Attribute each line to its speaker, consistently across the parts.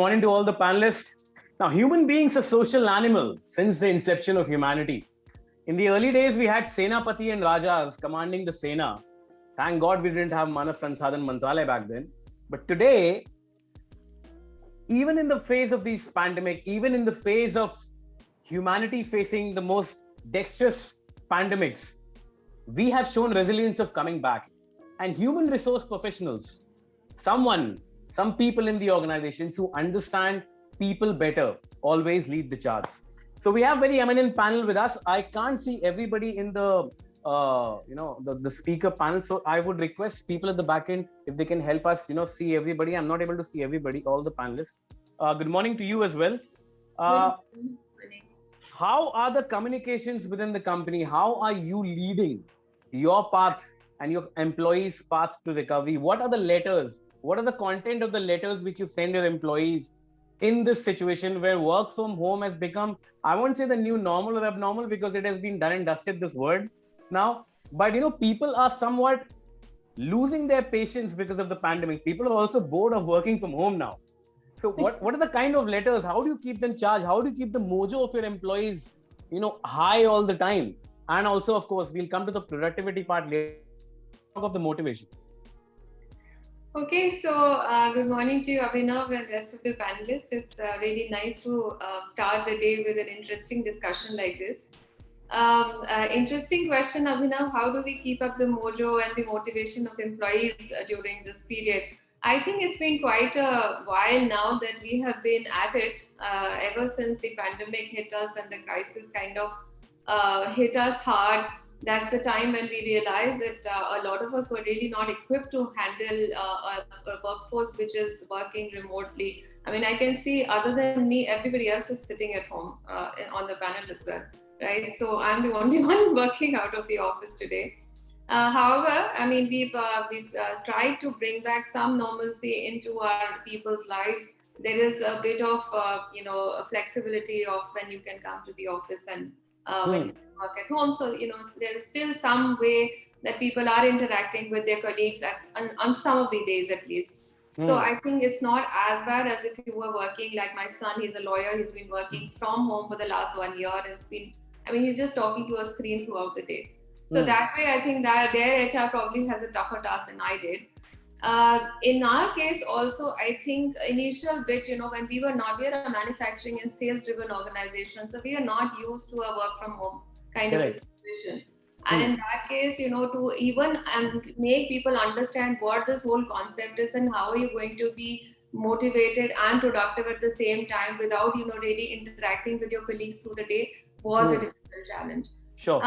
Speaker 1: morning to all the panelists. Now, human beings are social animal since the inception of humanity. In the early days, we had Senapati and Rajas commanding the Sena. Thank God we didn't have Manav Sansadhan Mantralaya back then. But today, even in the face of this pandemic, even in the face of humanity facing the most dexterous pandemics, we have shown resilience of coming back. And human resource professionals, some people in the organizations who understand people better, always lead the charts. So we have very eminent panel with us. I can't see everybody in the the speaker panel. So I would request people at the back end if they can help us, see everybody. I'm not able to see everybody, all the panelists. Good morning to you as well. How are the communications within the company? How are you leading your path and your employees' path to recovery? What are the letters? What are the content of the letters which you send your employees in this situation where work from home has become, I won't say the new normal or abnormal because it has been done and dusted, this word now, but people are somewhat losing their patience because of the pandemic. People are also bored of working from home now. So what are the kind of letters? How do you keep them charged? How do you keep the mojo of your employees, high all the time? And also, of course, we'll come to the productivity part later. Talk of the motivation.
Speaker 2: Okay, so good morning to you, Abhinav, and rest of the panelists. It's really nice to start the day with an interesting discussion like this. Interesting question, Abhinav. How do we keep up the mojo and the motivation of employees during this period? I think it's been quite a while now that we have been at it ever since the pandemic hit us and the crisis kind of hit us hard. That's the time when we realized that a lot of us were really not equipped to handle a workforce which is working remotely. I mean, I can see other than me, everybody else is sitting at home on the panel as well, right? So I'm the only one working out of the office today. However, I mean, we've tried to bring back some normalcy into our people's lives. There is a bit of, flexibility of when you can come to the office and when you can work at home. So, there is still some way that people are interacting with their colleagues on some of the days at least. So I think it's not as bad as if you were working, like my son, he's a lawyer, he's been working from home for the last 1 year, and he's just talking to a screen throughout the day. So that way, I think that their HR probably has a tougher task than I did. In our case also, I think initial bit, when we are a manufacturing and sales driven organization, so we are not used to a work from home kind of a situation. And in that case, to even make people understand what this whole concept is and how are you going to be motivated and productive at the same time without, really interacting with your colleagues through the day was a difficult challenge.
Speaker 1: Sure.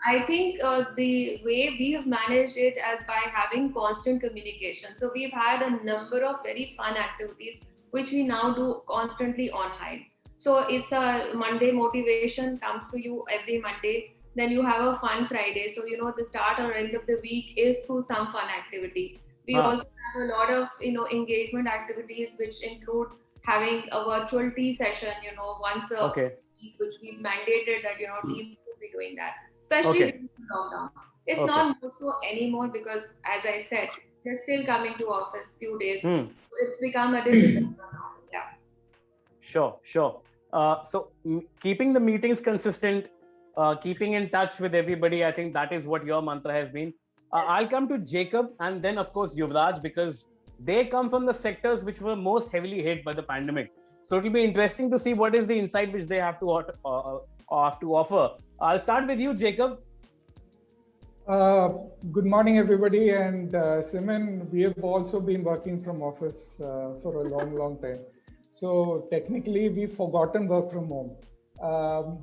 Speaker 2: I think the way we have managed it as by having constant communication. So we've had a number of very fun activities which we now do constantly online. So it's a Monday motivation comes to you every Monday. Then you have a fun Friday. So, the start or end of the week is through some fun activity. We also have a lot of, engagement activities which include having a virtual tea session, once a week, which we've mandated that, teams be doing that, especially during lockdown. It's not more so anymore because, as I said, they're still coming to office few days. So it's become a difficult now. Yeah.
Speaker 1: Sure. So keeping the meetings consistent, keeping in touch with everybody, I think that is what your mantra has been. Yes. I'll come to Jacob and then, of course, Yuvraj, because they come from the sectors which were most heavily hit by the pandemic. So it'll be interesting to see what is the insight which they have to offer. I'll start with you, Jacob.
Speaker 3: Good morning, everybody. And Simon, we have also been working from office for a long time. So technically, we've forgotten work from home.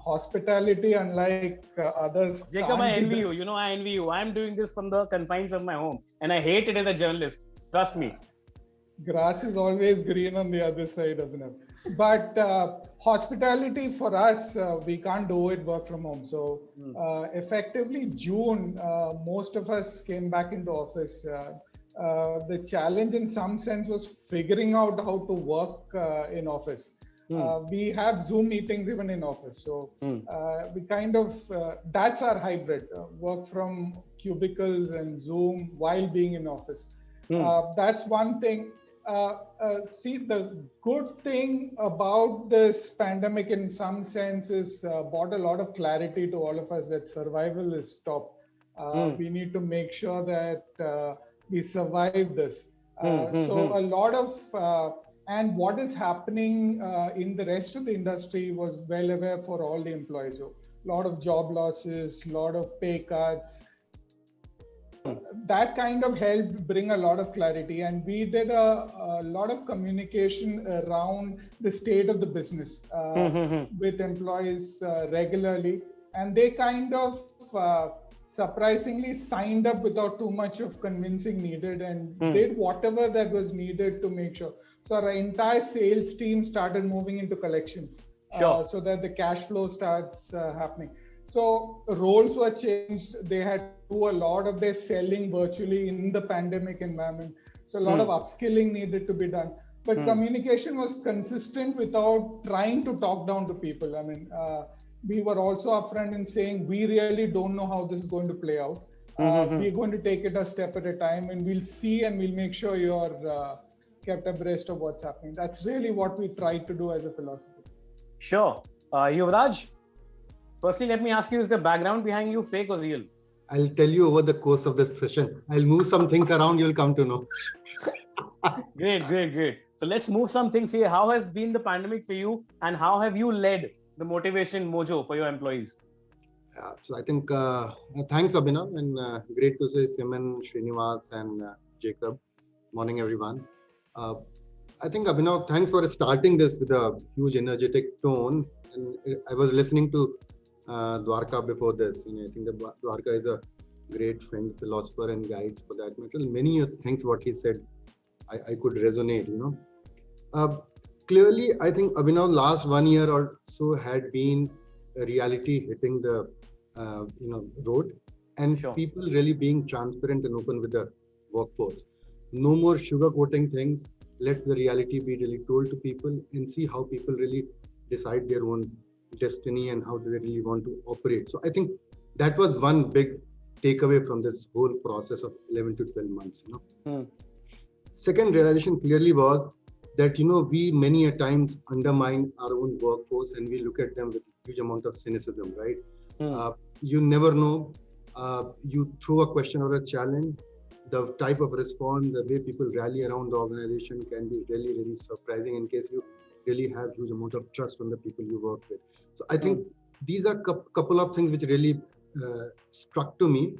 Speaker 3: Hospitality, unlike others.
Speaker 1: Jacob, I envy you. I envy you. I'm doing this from the confines of my home, and I hate it as a journalist. Trust me.
Speaker 3: Grass is always green on the other side, Abhinav. But hospitality for us, we can't do it work from home. So effectively June, most of us came back into office. The challenge in some sense was figuring out how to work in office. We have Zoom meetings even in office. So we kind of, that's our hybrid, work from cubicles and Zoom while being in office. That's one thing. See, the good thing about this pandemic in some sense is brought a lot of clarity to all of us that survival is top. We need to make sure that we survive this. So a lot of, and what is happening in the rest of the industry was well aware for all the employees. So a lot of job losses, a lot of pay cuts. That kind of helped bring a lot of clarity, and we did a lot of communication around the state of the business with employees regularly, and they kind of surprisingly signed up without too much of convincing needed, and did whatever that was needed to make sure. So our entire sales team started moving into collections, so that the cash flow starts happening. So roles were changed. They had to do a lot of their selling virtually in the pandemic environment. So a lot of upskilling needed to be done. But communication was consistent without trying to talk down to people. I mean, we were also upfront in saying, we really don't know how this is going to play out. We're going to take it a step at a time, and we'll see, and we'll make sure you're kept abreast of what's happening. That's really what we tried to do as a philosophy.
Speaker 1: Sure. Yuvraj, firstly, let me ask you, is the background behind you fake or real?
Speaker 4: I'll tell you over the course of this session. I'll move some things around, you'll come to know.
Speaker 1: Great. So let's move some things here. How has been the pandemic for you, and how have you led the motivation mojo for your employees?
Speaker 4: So I think, thanks Abhinav, and great to see Simon, Srinivas and Jacob. Morning everyone. I think Abhinav, thanks for starting this with a huge energetic tone. And I was listening to Dwarka before this, and I think that Dwarka is a great friend, philosopher and guide for that matter. Many things what he said, I could resonate, Clearly, I think Abhinav, last 1 year or so had been a reality hitting the road, and people really being transparent and open with the workforce. No more sugarcoating things. Let the reality be really told to people, and see how people really decide their own destiny and how do they really want to operate. So I think that was one big takeaway from this whole process of 11 to 12 months. Second realization clearly was that we many a times undermine our own workforce, and we look at them with huge amount of cynicism, right? You never know. You throw a question or a challenge, the type of response, the way people rally around the organization can be really, really surprising in case you really have huge amount of trust from the people you work with. So I think these are couple of things which really struck to me.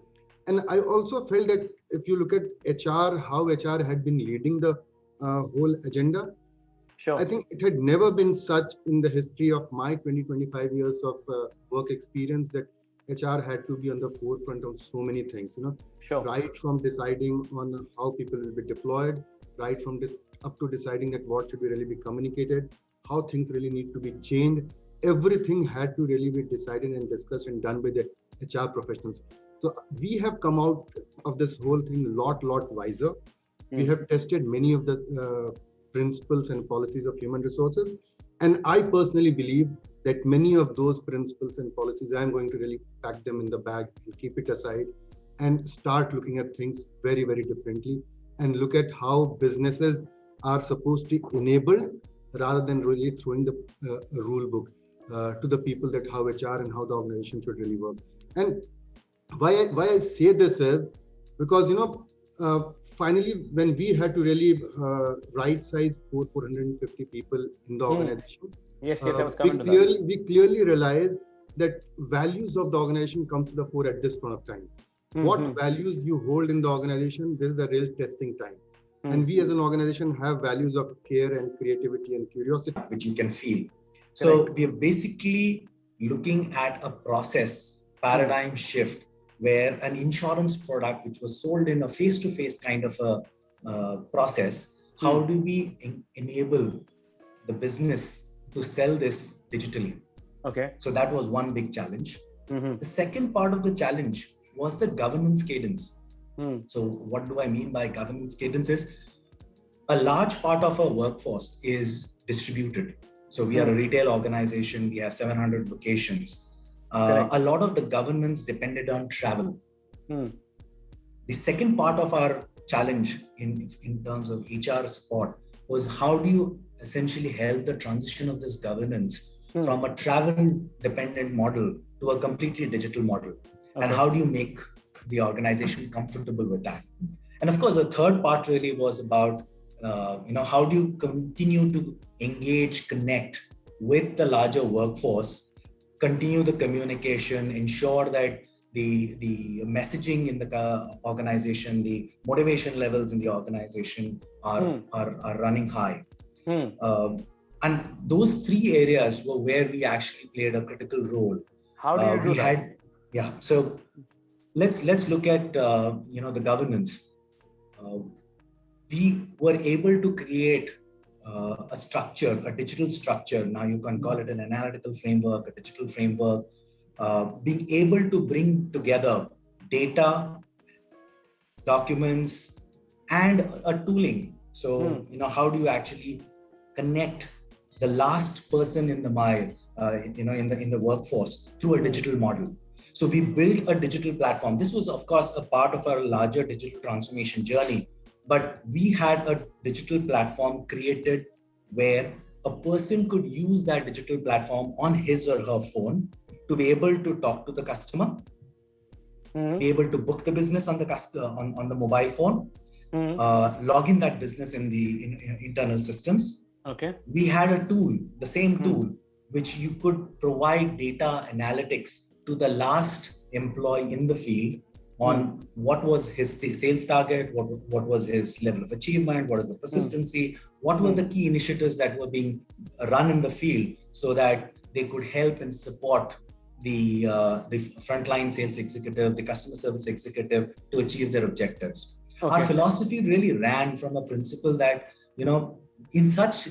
Speaker 4: And I also felt that if you look at HR, how HR had been leading the whole agenda, I think it had never been such in the history of my 20-25 years of work experience that HR had to be on the forefront of so many things, right from deciding on how people will be deployed, right from this up to deciding that what should really be communicated, how things really need to be changed. Everything had to really be decided and discussed and done by the HR professionals. So we have come out of this whole thing a lot wiser. We have tested many of the principles and policies of human resources. And I personally believe that many of those principles and policies, I'm going to really pack them in the bag and keep it aside and start looking at things very, very differently, and look at how businesses are supposed to enable rather than really throwing the rule book to the people that how HR and how the organization should really work. And why I say this is because, finally, when we had to really right size 450 people in the organization,
Speaker 1: yes, I was coming to that.
Speaker 4: We clearly realized that values of the organization comes to the fore at this point of time. What values you hold in the organization, this is the real testing time. And we as an organization have values of care and creativity and curiosity,
Speaker 5: which you can feel. So we are basically looking at a process paradigm shift where an insurance product which was sold in a face-to-face kind of a process, how do we enable the business to sell this digitally?
Speaker 1: Okay.
Speaker 5: So that was one big challenge. The second part of the challenge was the governance cadence. So what do I mean by governance cadence is a large part of our workforce is distributed. So we are a retail organization. We have 700 locations. A lot of the governance depended on travel. The second part of our challenge in terms of HR support was how do you essentially help the transition of this governance from a travel dependent model to a completely digital model, and how do you make the organization comfortable with that? And of course, the third part really was about how do you continue to engage, connect with the larger workforce, continue the communication, ensure that the messaging in the organization, the motivation levels in the organization are running high. And those three areas were where we actually played a critical role.
Speaker 1: How do you do that?
Speaker 5: So let's look at the governance. We were able to create a structure, a digital structure. Now you can call it an analytical framework, a digital framework, being able to bring together data, documents, and a tooling. So, how do you actually connect the last person in the mile, in the workforce through a digital model? So we built a digital platform. This was, of course, a part of our larger digital transformation journey, but we had a digital platform created where a person could use that digital platform on his or her phone to be able to talk to the customer, be able to book the business on the mobile phone, log in that business in the internal systems.
Speaker 1: Okay.
Speaker 5: We had a tool, the same tool, which you could provide data analytics to the last employee in the field on what was his sales target, what was his level of achievement, what is the persistency, what were the key initiatives that were being run in the field, so that they could help and support the frontline sales executive, the customer service executive to achieve their objectives. Okay. Our philosophy really ran from a principle that, in such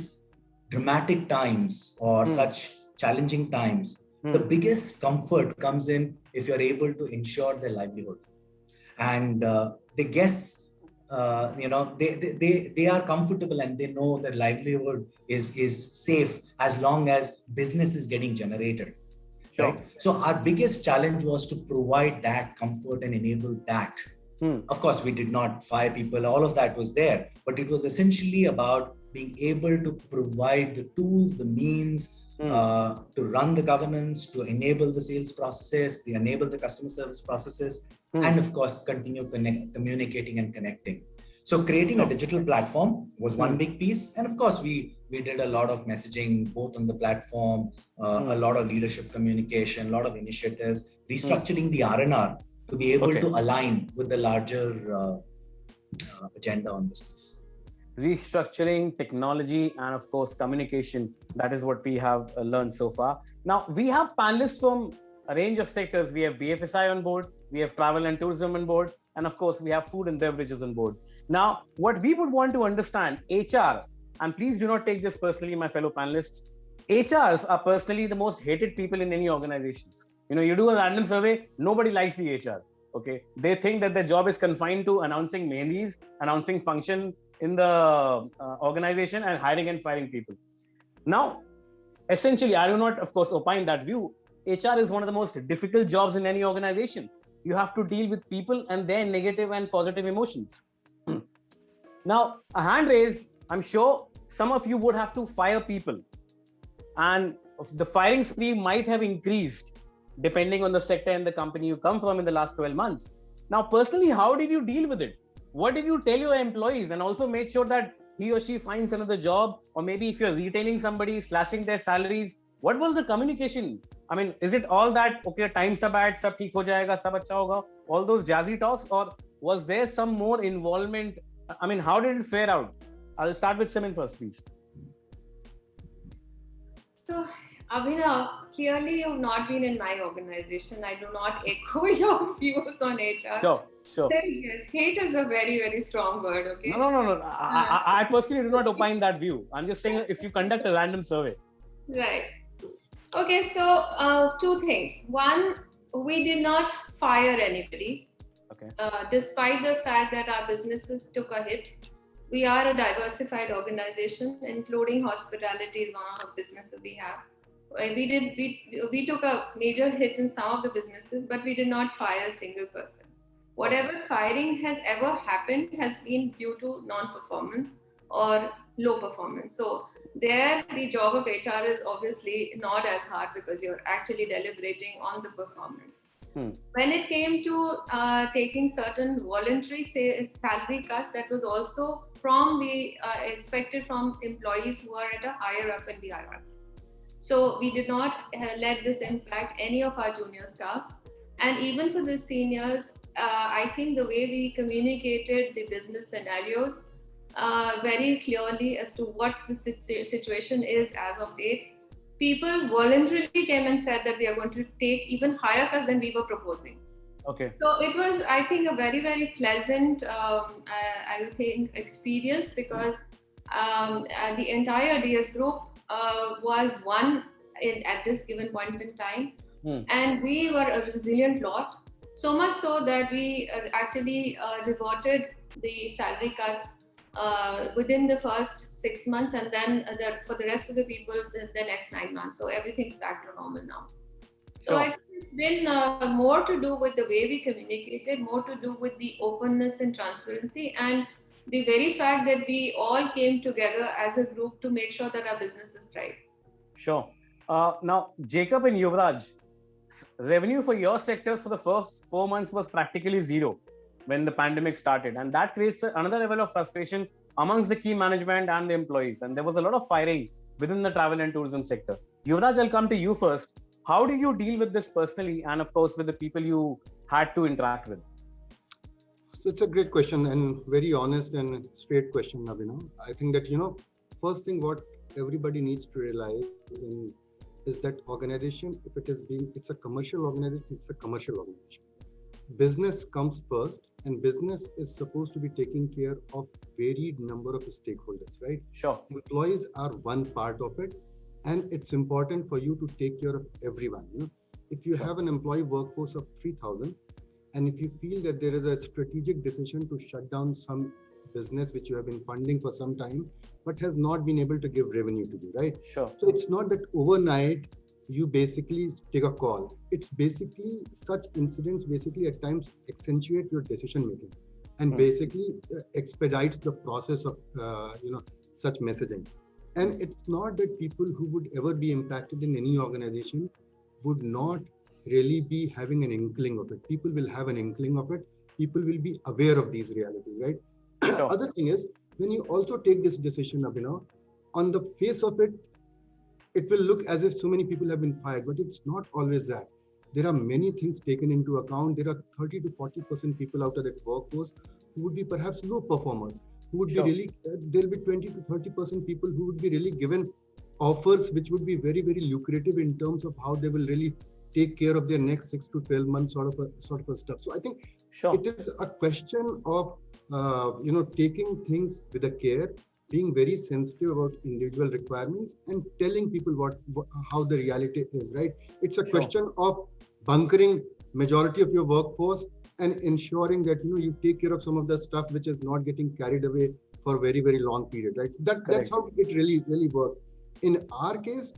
Speaker 5: dramatic times or such challenging times, the biggest comfort comes in if you're able to ensure their livelihood. And the guests, they are comfortable and they know that livelihood is safe as long as business is getting generated. Sure. Right? So our biggest challenge was to provide that comfort and enable that. Of course, we did not fire people, all of that was there, but it was essentially about being able to provide the tools, the means, to run the governance, to enable the sales processes, to enable the customer service processes, and of course, continue communicating and connecting. So creating a digital platform was one big piece. And of course, we did a lot of messaging, both on the platform, a lot of leadership communication, a lot of initiatives, restructuring the R&R to be able to align with the larger agenda on this piece.
Speaker 1: Restructuring, technology, and of course, communication. That is what we have learned so far. Now, we have panelists from a range of sectors. We have BFSI on board, we have travel and tourism on board, and of course, we have food and beverages on board. Now, what we would want to understand, HR, and please do not take this personally, my fellow panelists, HRs are personally the most hated people in any organizations. You do a random survey, nobody likes the HR. Okay, they think that their job is confined to announcing mehndis, announcing function in the organization, and hiring and firing people. Now, essentially, I do not, of course, opine that view. HR is one of the most difficult jobs in any organization. You have to deal with people and their negative and positive emotions. Now, a hand raise, I'm sure some of you would have to fire people, and the firing spree might have increased depending on the sector and the company you come from in the last 12 months. Now, personally, how did you deal with it? What did you tell your employees, and also make sure that he or she finds another job? Or maybe if you're retaining somebody, slashing their salaries, what was the communication? I mean, is it all that, okay, times are bad, sab theek ho jayega, sab acha hoga, all those jazzy talks, or was there some more involvement? I mean, how did it fare out? I'll start with Simin first, please.
Speaker 2: So, Abhinav, clearly you've not been in my organization. I do not echo your views on HR.
Speaker 1: Sure.
Speaker 2: Yes, hate is a very, very strong word, okay?
Speaker 1: No. I personally do not opine that view. I'm just saying if you conduct a random survey.
Speaker 2: Right. Okay, so two things. One, we did not fire anybody.
Speaker 1: Okay.
Speaker 2: Despite the fact that our businesses took a hit. We are a diversified organization, including hospitality is one of the businesses we have. We took a major hit in some of the businesses, but we did not fire a single person. whatever firing has ever happened has been due to non-performance or low performance. So there, the job of HR is obviously not as hard because you're actually deliberating on the performance. When it came to taking certain voluntary salary cuts, that was also from the expected from employees who are at a higher up in the hierarchy. So we did not let this impact any of our junior staff. And even for the seniors, I think the way we communicated the business scenarios very clearly as to what the situation is as of date, people voluntarily came and said that we are going to take even higher cuts than we were proposing.
Speaker 1: Okay.
Speaker 2: So it was, I think, a very, very pleasant, I think, experience because the entire DS group was one at this given point in time. And we were a resilient lot, so much so that we actually reverted the salary cuts within the first 6 months, and then for the rest of the people, the next 9 months. So everything's back to normal now. So I think it's been more to do with the way we communicated, more to do with the openness and transparency, and the very fact that we all came together as a group to make sure that our businesses thrive.
Speaker 1: Sure. Now, Jacob and Yuvraj, revenue for your sectors for the first 4 months was practically zero when the pandemic started. And that creates another level of frustration amongst the key management and the employees. And there was a lot of firing within the travel and tourism sector. Yuvraj, I'll come to you first. How do you deal with this personally and, of course, with the people you had to interact with?
Speaker 4: So it's a great question and very honest and straight question, Abhinav. I think that, first thing what everybody needs to realize is that organization, if it's a commercial organization, it's a commercial organization. Business comes first, and business is supposed to be taking care of varied number of stakeholders, right?
Speaker 1: Sure.
Speaker 4: Employees are one part of it, and it's important for you to take care of everyone. If you have an employee workforce of 3,000, and if you feel that there is a strategic decision to shut down some business which you have been funding for some time, but has not been able to give revenue to you, right?
Speaker 1: Sure.
Speaker 4: So it's not that overnight you basically take a call. It's basically such incidents basically at times accentuate your decision making and basically expedites the process of such messaging. And it's not that people who would ever be impacted in any organization would not really be having an inkling of it. People will have an inkling of it. People will be aware of these realities, right? Sure. Other thing is, when you also take this decision, Abhinav, on the face of it, it will look as if so many people have been fired, but it's not always that. There are many things taken into account. There are 30 to 40% people out of that workforce who would be perhaps low performers, who would be really, there'll be 20 to 30% people who would be really given offers which would be very, very lucrative in terms of how they will really take care of their next 6 to 12 months sort of a stuff. So I think it is a question of taking things with a care, being very sensitive about individual requirements and telling people how the reality is, right? It's a question of bunkering majority of your workforce and ensuring that you take care of some of the stuff which is not getting carried away for a very, very long period, right? That's how it really, really works. In our case,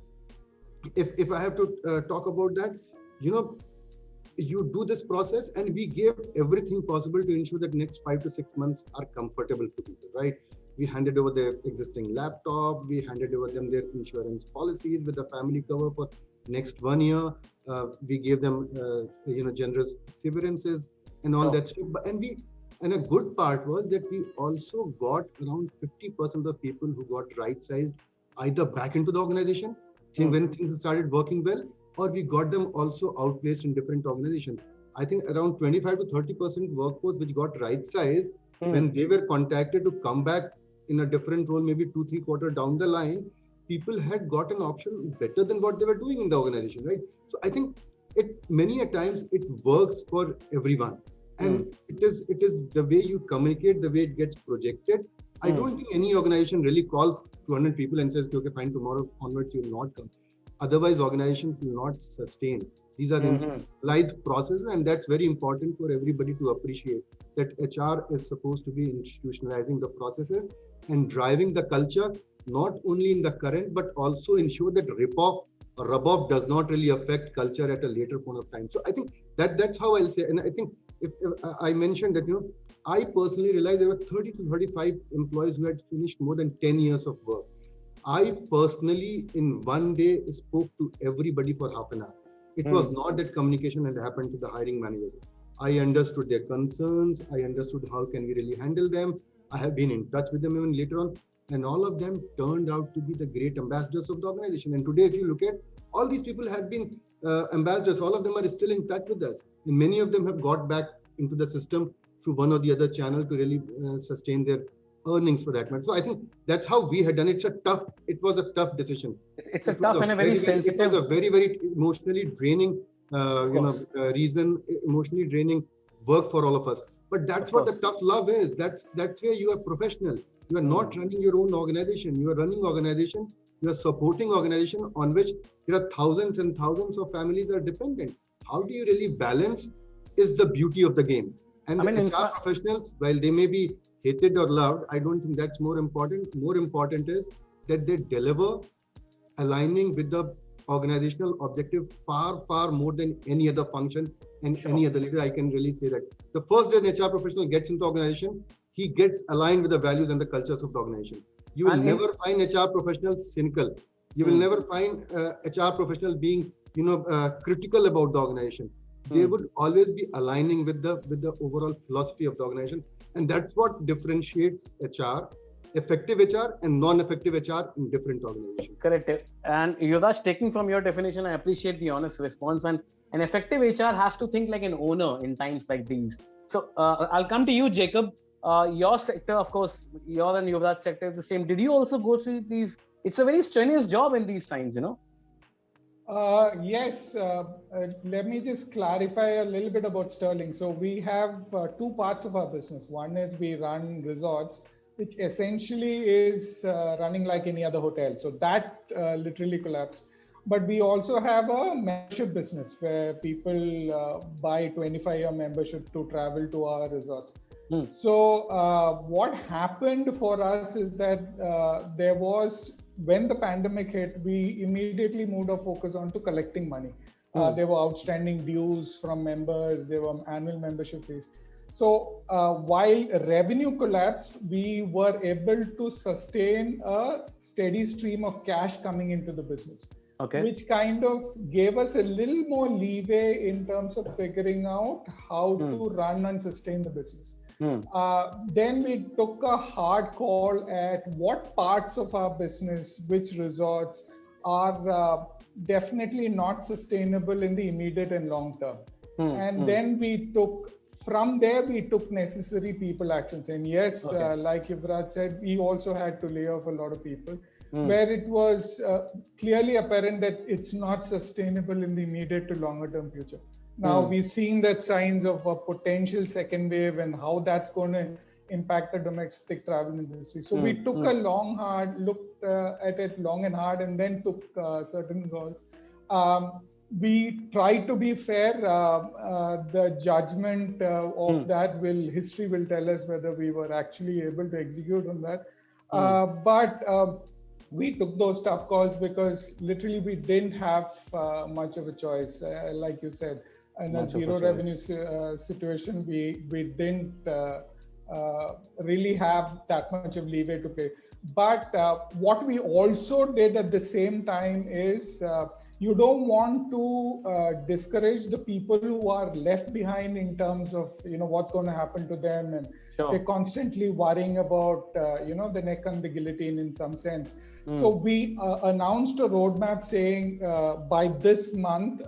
Speaker 4: if I have to talk about that, you do this process and we gave everything possible to ensure that next 5 to 6 months are comfortable to people, right? We handed over their existing laptop, we handed over them their insurance policies with the family cover for next 1 year. We gave them, generous severances and all that stuff. And a good part was that we also got around 50% of the people who got right-sized either back into the organization when things started working well, or we got them also outplaced in different organizations. I think around 25 to 30% workforce which got right-sized when they were contacted to come back in a different role, maybe 2-3 quarters down the line, people had got an option better than what they were doing in the organization, right? So I think many a times it works for everyone. And it is the way you communicate, the way it gets projected. I don't think any organization really calls 200 people and says, okay, fine, tomorrow onwards you will not come. Otherwise, organizations will not sustain. These are institutionalized processes, and that's very important for everybody to appreciate that HR is supposed to be institutionalizing the processes and driving the culture, not only in the current, but also ensure that rub-off does not really affect culture at a later point of time. So I think that's how I'll say. And I think if I mentioned that, I personally realized there were 30 to 35 employees who had finished more than 10 years of work. I personally, in one day, spoke to everybody for half an hour. It was not that communication had happened to the hiring managers. I understood their concerns. I understood how can we really handle them. I have been in touch with them even later on. And all of them turned out to be the great ambassadors of the organization. And today, if you look at, all these people had been ambassadors. All of them are still in touch with us. And many of them have got back into the system through one or the other channel to really sustain their earnings for that matter. So I think that's how we had done it. It was a tough decision.
Speaker 1: It's a tough and a very sensitive.
Speaker 4: It was a very, very emotionally draining, reason, emotionally draining work for all of us. But that's what the tough love is. That's where you are professional. You are not running your own organization. You are running organization. You are supporting organization on which there are thousands and thousands of families are dependent. How do you really balance is the beauty of the game. And the HR professionals, while they may be hated or loved, I don't think that's more important. More important is that they deliver aligning with the organizational objective far, far more than any other function and any other leader. I can really say that the first day an HR professional gets into organization, he gets aligned with the values and the cultures of the organization. You will never find HR professionals cynical. You will never find HR professional being, critical about the organization. They would always be aligning with the overall philosophy of the organization, and that's what differentiates HR, effective HR and non-effective HR in different organizations.
Speaker 1: Correct. And Yuvraj, taking from your definition, I appreciate the honest response. And an effective HR has to think like an owner in times like these. So I'll come to you, Jacob. Your sector, of course, your and Yuvraj's sector is the same. Did you also go through these? It's a very strenuous job in these times,
Speaker 3: Yes, let me just clarify a little bit about Sterling. So we have two parts of our business. One is we run resorts, which essentially is running like any other hotel. So that literally collapsed. But we also have a membership business where people buy 25-year membership to travel to our resorts. So what happened for us is that there was, when the pandemic hit, we immediately moved our focus on to collecting money. There were outstanding dues from members, there were annual membership fees. So while revenue collapsed, we were able to sustain a steady stream of cash coming into the business, which kind of gave us a little more leeway in terms of figuring out how to run and sustain the business. Then we took a hard call at what parts of our business, which resorts are definitely not sustainable in the immediate and long term. And then from there, we took necessary people actions. And yes, like Yuvraj said, we also had to lay off a lot of people, where it was clearly apparent that it's not sustainable in the immediate to longer term future. Now we've seen that signs of a potential second wave and how that's going to impact the domestic travel industry. So we took a looked at it long and hard, and then took certain calls. We tried to be fair. The judgment of that history will tell us whether we were actually able to execute on that. But we took those tough calls because literally we didn't have much of a choice. Like you said, in a zero revenue situation, we didn't really have that much of leeway to pay. But what we also did at the same time is you don't want to discourage the people who are left behind in terms of what's going to happen to them, and they're constantly worrying about the neck and the guillotine in some sense. So we announced a roadmap saying by this month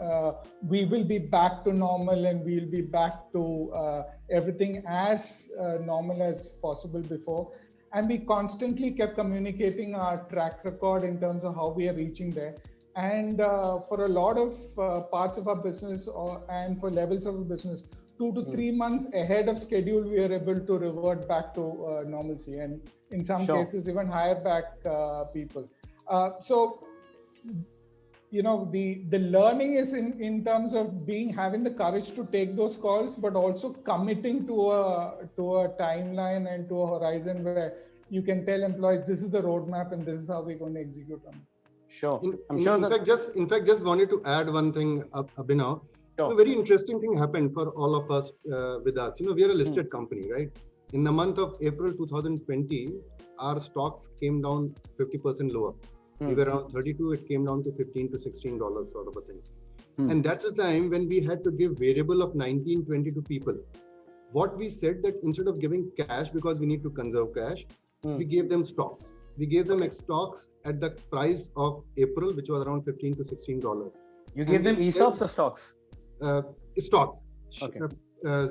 Speaker 3: we will be back to normal, and we'll be back to everything as normal as possible before. And we constantly kept communicating our track record in terms of how we are reaching there. And for a lot of parts of our business and for levels of the business, 2 to 3 months ahead of schedule, we are able to revert back to normalcy, and in some cases even hire back people. So the learning is in terms of having the courage to take those calls, but also committing to a timeline and to a horizon where you can tell employees, this is the roadmap and this is how we're going to execute on it.
Speaker 1: Sure.
Speaker 4: In fact, just wanted to add one thing, Abhinav.
Speaker 1: Sure.
Speaker 4: A very interesting thing happened for all of us with us. We are a listed company, right? In the month of April 2020, our stocks came down 50% lower. We were around 32, it came down to $15 to $16 sort of a thing. And that's the time when we had to give variable of 19, 20 to people. What we said that instead of giving cash, because we need to conserve cash, we gave them stocks. We gave them stocks at the price of April, which was around $15 to $16.
Speaker 1: You gave them ESOPs or stocks?
Speaker 4: Stocks.
Speaker 1: Okay.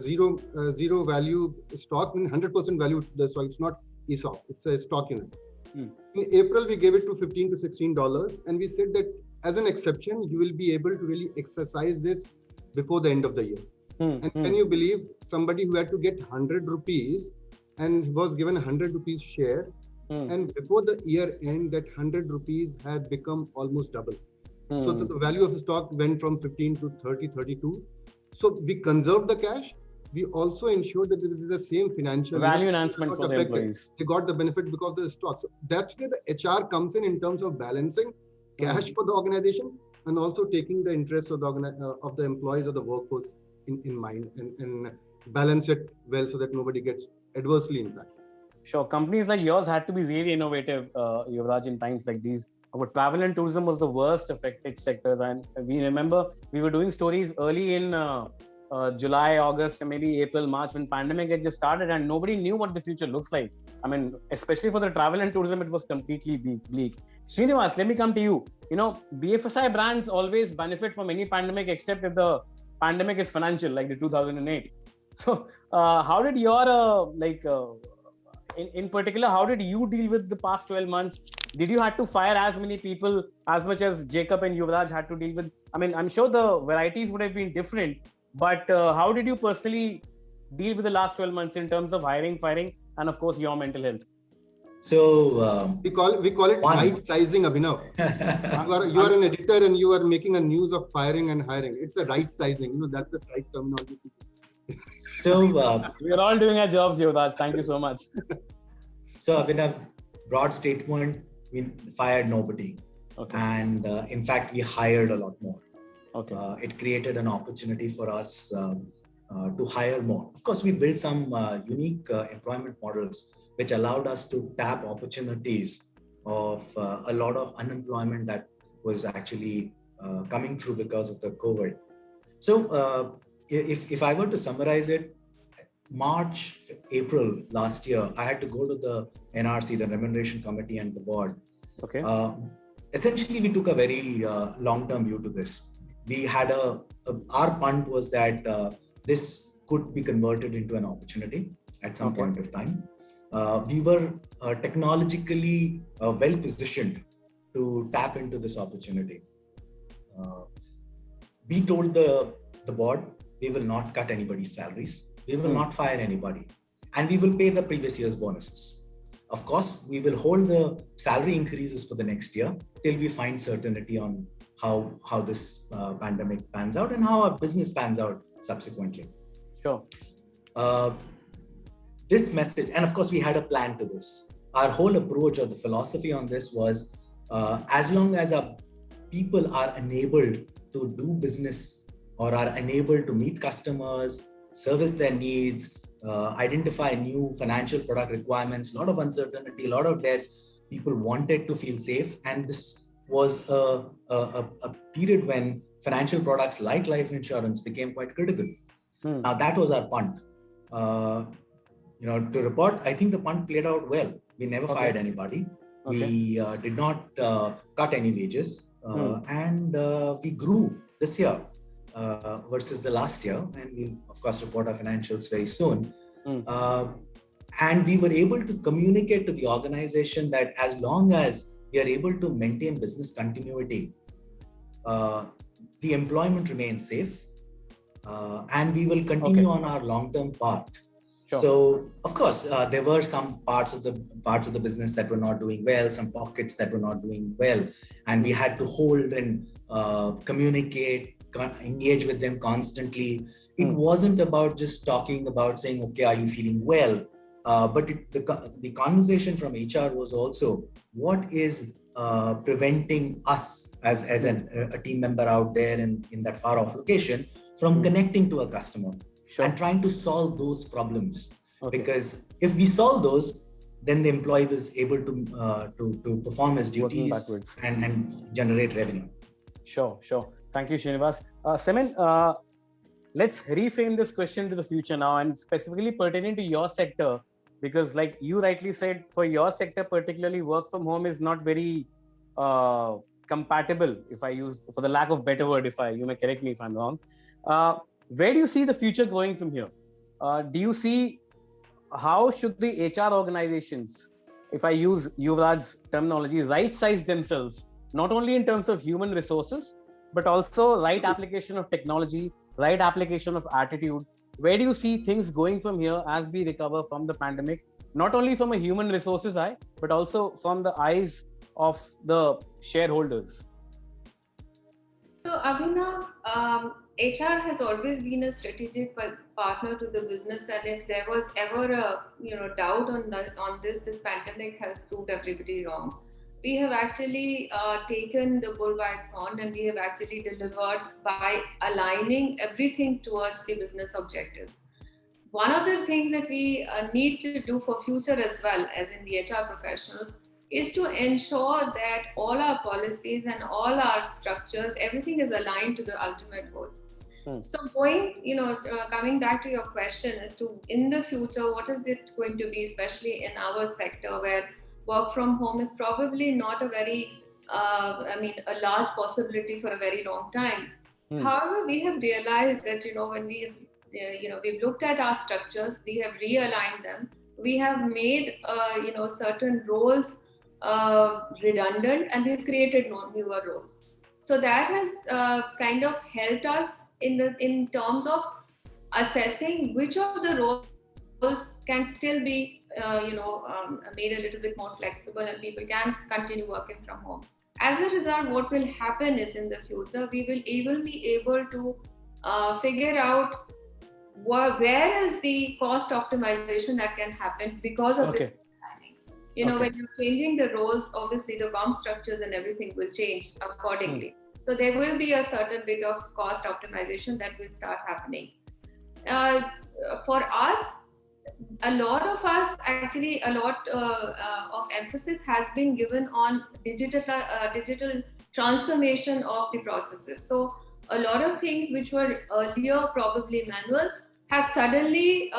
Speaker 4: Zero value stocks, 100% value. So it's not ESOP, it's a stock unit. In April, we gave it to $15 to $16, and we said that as an exception, you will be able to really exercise this before the end of the year. And can you believe somebody who had to get 100 rupees and was given 100 rupees share, and before the year end, that 100 rupees had become almost double. So the value of the stock went from 15 to 30, 32. So we conserved the cash. We also ensured that it is the same financial
Speaker 1: value enhancement for the employees.
Speaker 4: They got the benefit because of the stock. So that's where the HR comes in terms of balancing cash for the organization and also taking the interests of the employees or the workforce in mind and balance it well so that nobody gets adversely impacted.
Speaker 1: Sure. Companies like yours had to be really innovative, Yuvraj, in times like these. But travel and tourism was the worst affected sectors. And we remember we were doing stories early in July, August, and maybe April, March, when pandemic had just started and nobody knew what the future looks like. I mean, especially for the travel and tourism, it was completely bleak. Srinivas, let me come to you. BFSI brands always benefit from any pandemic except if the pandemic is financial, like the 2008. So how did your, in particular, how did you deal with the past 12 months? Did you have to fire as many people as much as Jacob and Yuvraj had to deal with? I mean, I'm sure the varieties would have been different, but how did you personally deal with the last 12 months in terms of hiring, firing, and of course, your mental health?
Speaker 5: So
Speaker 4: we call it right sizing, Abhinav. You are an editor and you are making a news of firing and hiring. It's a right sizing. That's the right terminology.
Speaker 5: So
Speaker 1: we are all doing our jobs, Yuvraj. Thank you so much.
Speaker 5: So Abhinav, broad statement: we fired nobody, and in fact, we hired a lot more. It created an opportunity for us to hire more. Of course, we built some unique employment models which allowed us to tap opportunities of a lot of unemployment that was actually coming through because of the COVID. So if I were to summarize it, March, April last year, I had to go to the NRC, the Remuneration Committee, and the board. Essentially, we took a very long-term view to this. We had our punt was that this could be converted into an opportunity at some point of time. We were technologically well positioned to tap into this opportunity. We told the board, we will not cut anybody's salaries. We will not fire anybody. And we will pay the previous year's bonuses. Of course, we will hold the salary increases for the next year till we find certainty on how this pandemic pans out and how our business pans out subsequently.
Speaker 1: Sure.
Speaker 5: This message, and of course, we had a plan to this. Our whole approach or the philosophy on this was, as long as our people are enabled to do business or are enabled to meet customers, service their needs, identify new financial product requirements, a lot of uncertainty, a lot of debts, people wanted to feel safe. And this was a period when financial products like life insurance became quite critical. Now that was our punt. To report, I think the punt played out well. We never fired anybody. We did not cut any wages, and we grew this year versus the last year. And we'll of course report our financials very soon. And we were able to communicate to the organization that as long as we are able to maintain business continuity, the employment remains safe, and we will continue on our long-term path. So, of course, there were some parts of the business that were not doing well, some pockets that were not doing well, and we had to hold and communicate, engage with them constantly. It wasn't about just talking about saying, "Okay, are you feeling well?" But the conversation from HR was also, what is preventing us as a team member out there in that far off location from connecting to a customer and trying to solve those problems. Because if we solve those, then the employee is able to perform his duties and generate revenue.
Speaker 1: Sure. Thank you, Srinivas. Semin, let's reframe this question to the future now, and specifically pertaining to your sector, because like you rightly said, for your sector particularly, work from home is not very compatible, if I use, for the lack of better word, you may correct me if I'm wrong. Where do you see the future going from here? Do you see how should the HR organizations, if I use Yuvraj's terminology, right-size themselves, not only in terms of human resources, but also right application of technology, right application of attitude? Where do you see things going from here as we recover from the pandemic, not only from a human resources eye, but also from the eyes of the shareholders?
Speaker 2: So Abhinav, HR has always been a strategic partner to the business, and if there was ever a doubt on this pandemic has proved everybody wrong. We have actually taken the bull by its horn, and we have actually delivered by aligning everything towards the business objectives. One of the things that we need to do for future as well, as in the HR professionals, is to ensure that all our policies and all our structures, everything is aligned to the ultimate goals. So coming back to your question as to in the future, what is it going to be, especially in our sector where work from home is probably not a very, a large possibility for a very long time. However, we have realized that, when we've looked at our structures, we have realigned them. We have made, certain roles redundant, and we've created newer roles. So that has kind of helped us in terms of assessing which of the roles can still be made a little bit more flexible and people can continue working from home. As a result, what will happen is in the future, we will be able to figure out where is the cost optimization that can happen because of this planning. When you're changing the roles, obviously the comp structures and everything will change accordingly. So there will be a certain bit of cost optimization that will start happening. For us, a lot of emphasis has been given on digital transformation of the processes. So a lot of things which were earlier probably manual have suddenly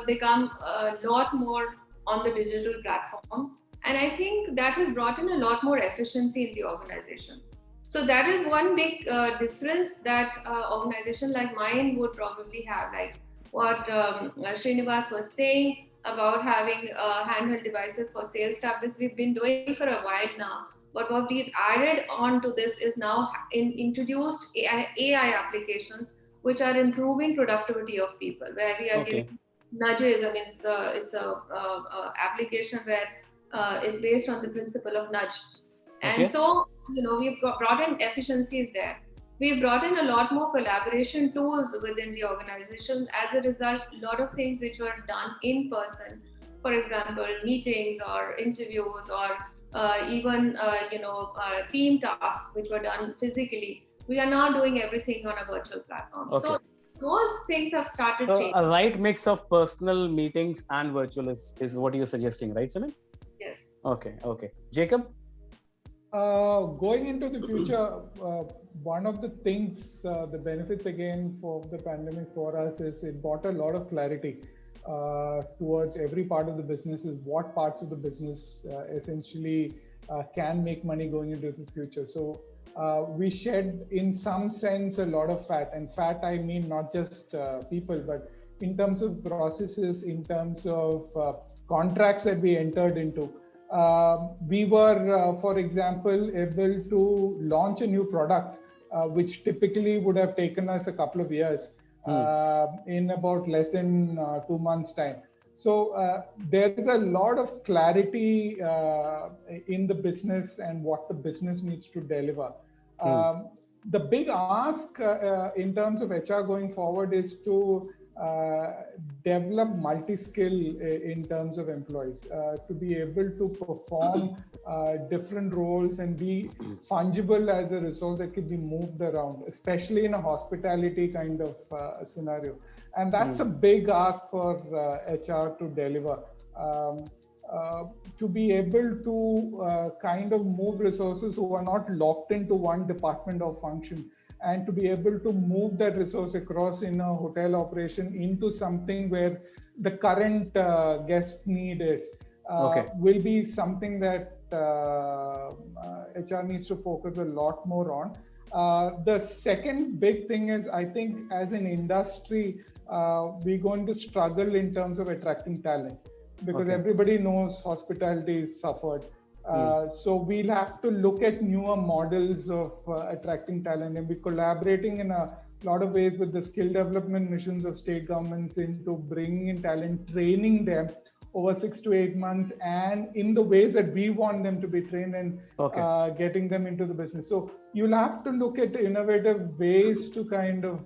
Speaker 2: become a lot more on the digital platforms. And I think that has brought in a lot more efficiency in the organization. So that is one big difference that organization like mine would probably have, like what Srinivas was saying about having handheld devices for sales staff. This we've been doing for a while now. But what we've added on to this is now introduced AI applications which are improving productivity of people, where we are giving nudges. I mean, it's a application where it's based on the principle of nudge. And so, we've brought in efficiencies there. We've brought in a lot more collaboration tools within the organization. As a result, a lot of things which were done in person, for example, meetings or interviews or even, team tasks which were done physically, we are now doing everything on a virtual platform. So those things have started changing.
Speaker 1: A right mix of personal meetings and virtual is what you're suggesting, right, Semin?
Speaker 2: Yes.
Speaker 1: Okay. Jacob?
Speaker 3: Going into the future, one of the things, the benefits again for the pandemic for us is it brought a lot of clarity towards every part of the business, is what parts of the business essentially can make money going into the future. So we shed in some sense a lot of fat, and fat I mean not just people, but in terms of processes, in terms of contracts that we entered into. We were, for example, able to launch a new product, which typically would have taken us a couple of years in about less than 2 months' time. So there is a lot of clarity in the business and what the business needs to deliver. The big ask in terms of HR going forward is to develop multi-skill in terms of employees, to be able to perform different roles and be fungible as a resource that can be moved around, especially in a hospitality kind of scenario. And that's a big ask for HR to deliver. To be able to kind of move resources who are not locked into one department or function, and to be able to move that resource across in a hotel operation into something where the current guest need is, will be something that HR needs to focus a lot more on. The second big thing is, I think as an industry, we're going to struggle in terms of attracting talent, because everybody knows hospitality is suffered. So we'll have to look at newer models of attracting talent, and we're collaborating in a lot of ways with the skill development missions of state governments into bringing in talent, training them over 6 to 8 months, and in the ways that we want them to be trained, and getting them into the business. So you'll have to look at innovative ways to kind of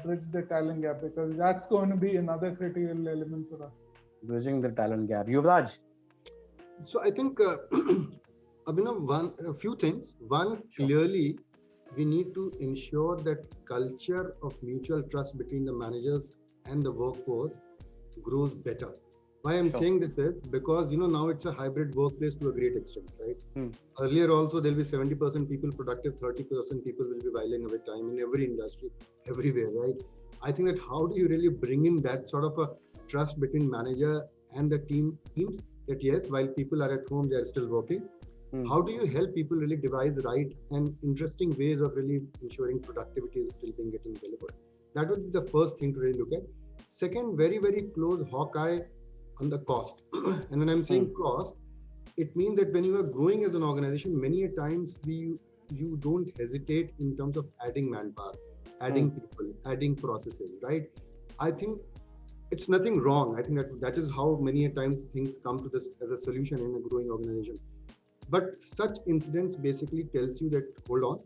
Speaker 3: bridge the talent gap, because that's going to be another critical element for us.
Speaker 1: Bridging the talent gap. Yuvraj?
Speaker 4: So I think, Abhinav, a few things. One, clearly, we need to ensure that culture of mutual trust between the managers and the workforce grows better. Why I'm saying this is because, now it's a hybrid workplace to a great extent, right? Earlier also, there'll be 70% people productive, 30% people will be whiling away time in every industry, everywhere, right? I think that how do you really bring in that sort of a trust between manager and the teams, that yes, while people are at home, they are still working. How do you help people really devise right and interesting ways of really ensuring productivity is still being getting delivered? That would be the first thing to really look at. Second, very, very close hawkeye on the cost. And when I'm saying cost, it means that when you are growing as an organization, many a times you don't hesitate in terms of adding manpower, adding people, adding processes, right? I think it's nothing wrong. I think that is how many a times things come to this as a solution in a growing organization. But such incidents basically tells you that, hold on,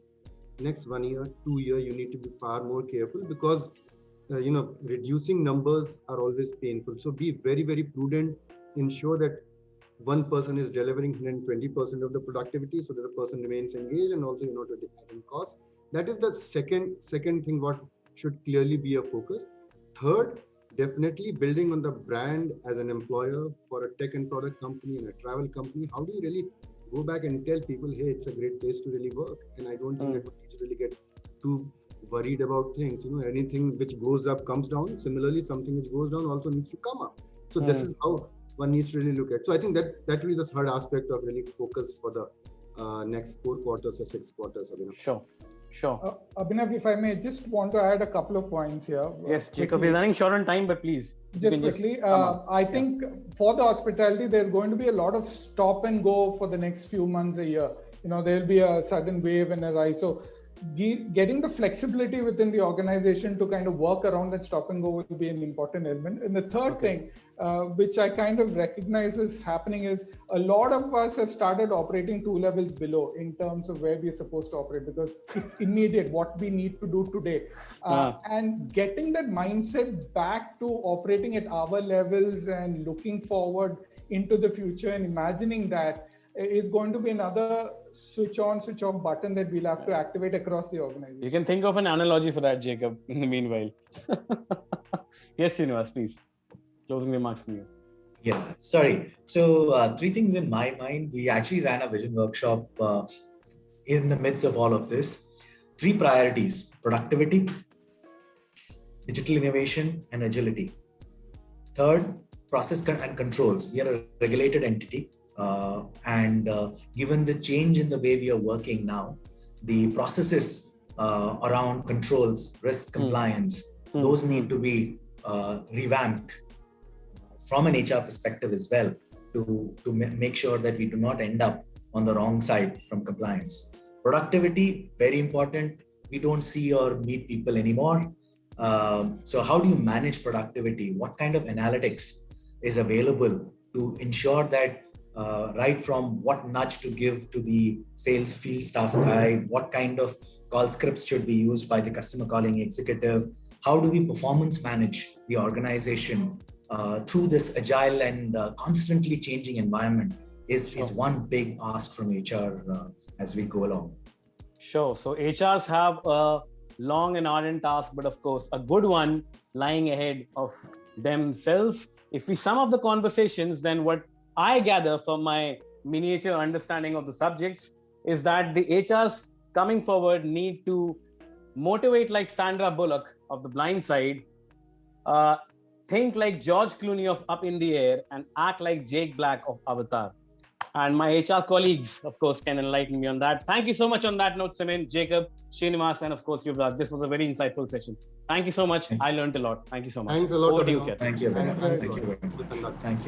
Speaker 4: next 1 year, 2 year, you need to be far more careful, because reducing numbers are always painful. So be very, very prudent. Ensure that one person is delivering 120% of the productivity, so that the person remains engaged, and also to add cost. That is the second thing what should clearly be a focus. Third, definitely building on the brand as an employer for a tech and product company and a travel company. How do you really go back and tell people, hey, it's a great place to really work? And I don't think that we need to really get too worried about things. Anything which goes up comes down. Similarly, something which goes down also needs to come up. So this is how one needs to really look at. So I think that will be the third aspect of really focus for the next 4 quarters or 6 quarters.
Speaker 1: Sure.
Speaker 3: Abhinav, if I may, just want to add a couple of points here.
Speaker 1: Yes, Jacob, we're running short on time, but please.
Speaker 3: Just quickly, I think for the hospitality, there's going to be a lot of stop and go for the next few months, a year. There'll be a sudden wave and a rise. So getting the flexibility within the organization to kind of work around that stop and go will be an important element. And the third thing, which I kind of recognize is happening, is a lot of us have started operating 2 levels below in terms of where we're supposed to operate, because it's immediate what we need to do today. And getting that mindset back to operating at our levels and looking forward into the future and imagining that is going to be another switch on, switch off button that we'll have to activate across the organization.
Speaker 1: You can think of an analogy for that, Jacob, in the meanwhile. Yes, Srinivas, please. Closing remarks from you.
Speaker 5: Yeah, sorry. So 3 things in my mind. We actually ran a vision workshop in the midst of all of this. 3 priorities: productivity, digital innovation, and agility. Third, process and controls. We are a regulated entity. And given the change in the way we are working now, the processes around controls, risk compliance, those need to be revamped from an HR perspective as well, to make sure that we do not end up on the wrong side from compliance. Productivity, very important. We don't see or meet people anymore. So how do you manage productivity? What kind of analytics is available to ensure that right from what nudge to give to the sales field staff guy, what kind of call scripts should be used by the customer calling executive, how do we performance manage the organization through this agile and constantly changing environment is one big ask from HR as we go along.
Speaker 1: Sure. So HRs have a long and ardent task, but of course, a good one lying ahead of themselves. If we sum up the conversations, then what I gather from my miniature understanding of the subjects is that the HRs coming forward need to motivate like Sandra Bullock of The Blind Side, think like George Clooney of Up in the Air, and act like Jake Black of Avatar. And my HR colleagues, of course, can enlighten me on that. Thank you so much on that note, Simin, Jacob, Srinivas, and of course, Yuvraj. This was a very insightful session. Thank you so much. I learned a lot. Thank you so much.
Speaker 4: Thanks a lot.
Speaker 1: Over to you, Ketan.
Speaker 5: Thank you.
Speaker 4: Thank you.
Speaker 5: Thank you. Thank you.